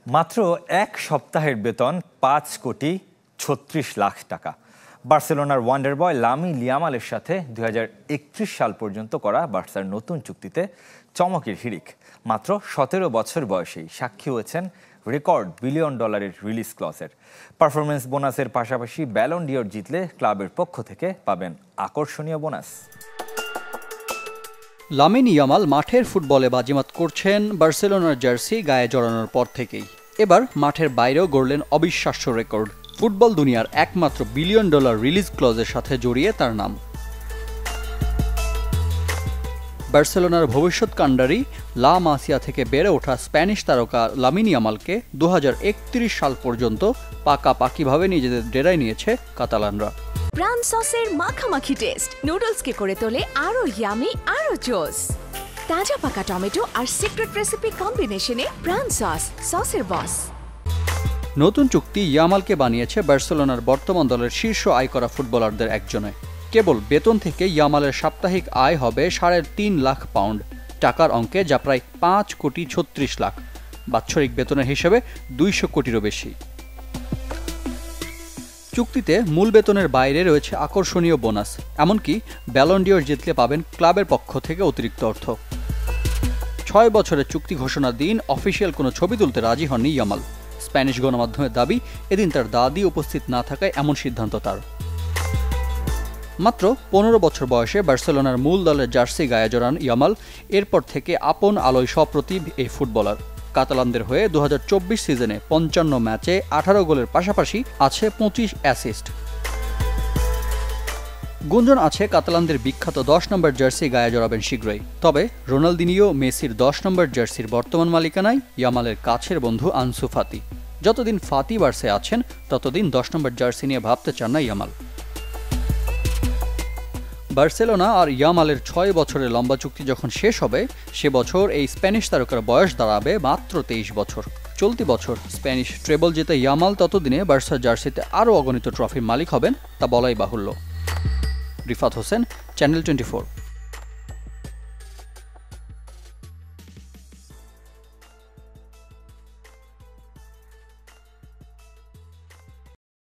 মাত্র এক সপ্তাহের বেতন 5,36,00,000 টাকা। বার্সেলোনার ওয়ান্ডার বয় লামিন ইয়ামালের সাথে 2031 সাল পর্যন্ত করা বার্সার নতুন চুক্তিতে চমকের হিড়িক। মাত্র 17 বছর বয়সেই সাক্ষী হয়েছেন রেকর্ড $1 বিলিয়ন রিলিজ ক্লজের। পারফরমেন্স বোনাসের পাশাপাশি ব্যালন ডিওর জিতলে ক্লাবের পক্ষ থেকে পাবেন আকর্ষণীয় বোনাস। লামিন ইয়ামাল মাঠের ফুটবলে বাজিমাত করছেন বার্সেলোনার জার্সি গায়ে জড়ানোর পর থেকেই। এবার মাঠের বাইরেও গড়লেন অবিশ্বাস্য রেকর্ড। ফুটবল দুনিয়ার একমাত্র $1 বিলিয়ন রিলিজ ক্লজের সাথে জড়িয়ে তার নাম। বার্সেলোনার ভবিষ্যৎ কাণ্ডারি লা মাসিয়া থেকে বেড়ে ওঠা স্প্যানিশ তারকা লামিন ইয়ামালকে 2031 সাল পর্যন্ত পাকাপাকিভাবে নিজেদের ডেরায় নিয়েছে কাতালানরা। প্রাণ সসের মাখামাখি টেস্ট নুডলসকে করে তোলে আরো ইয়ামি আরো জোস। তাজা পাকা টমেটো আর সিক্রেট রেসিপি কম্বিনেশনে প্রাণ সসের বস। নতুন চুক্তি ইয়ামালকে বানিয়েছে বার্সেলোনার বর্তমান দলের শীর্ষ আয় করা ফুটবলারদের একজনে। কেবল বেতন থেকে ইয়ামালের সাপ্তাহিক আয় হবে 3.5 লাখ পাউন্ড টাকার অঙ্কে, যা প্রায় 5,36,00,000। বাৎসরিক বেতনের হিসেবে 200 কোটিরও বেশি। চুক্তিতে মূল বেতনের বাইরে রয়েছে আকর্ষণীয় বোনাস, এমনকি ব্যালন ডিওর জিতলে পাবেন ক্লাবের পক্ষ থেকে অতিরিক্ত অর্থ। 6 বছরের চুক্তি ঘোষণার দিন অফিসিয়াল কোনো ছবি তুলতে রাজি হননি ইয়ামাল। স্প্যানিশ গণমাধ্যমের দাবি, এদিন তার দাদি উপস্থিত না থাকায় এমন সিদ্ধান্ত তার। মাত্র 15 বছর বয়সে বার্সেলোনার মূল দলের জার্সি গায়ে জড়ান ইয়ামাল। এরপর থেকে আপন আলোয় সপ্রতিভ এই ফুটবলার। কাতালানদের হয়ে 2024 সিজনে 55 ম্যাচে 18 গোলের পাশাপাশি আছে 25 অ্যাসিস্ট। গুঞ্জন আছে কাতালানদের বিখ্যাত 10 নম্বর জার্সি গায়ে জড়াবেন শীঘ্রই। তবে রোনালদিনিও, মেসির 10 নম্বর জার্সির বর্তমান মালিকানায় ইয়ামালের কাছের বন্ধু আনসু ফাতি। যতদিন ফাতি বার্সে আছেন ততদিন 10 নম্বর জার্সি নিয়ে ভাবতে চান না ইয়ামাল। বার্সেলোনা আর ইয়ামালের 6 বছরের লম্বা চুক্তি যখন শেষ হবে, সে বছর এই স্প্যানিশ তারকার বয়স দাঁড়াবে মাত্র 23 বছর। চলতি বছর স্প্যানিশ ট্রেবল জেতা ইয়ামাল ততদিনে বার্সার জার্সিতে আরও অগণিত ট্রফির মালিক হবেন, তা বলাই বাহুল্য। রিফাত হোসেন, চ্যানেল 24।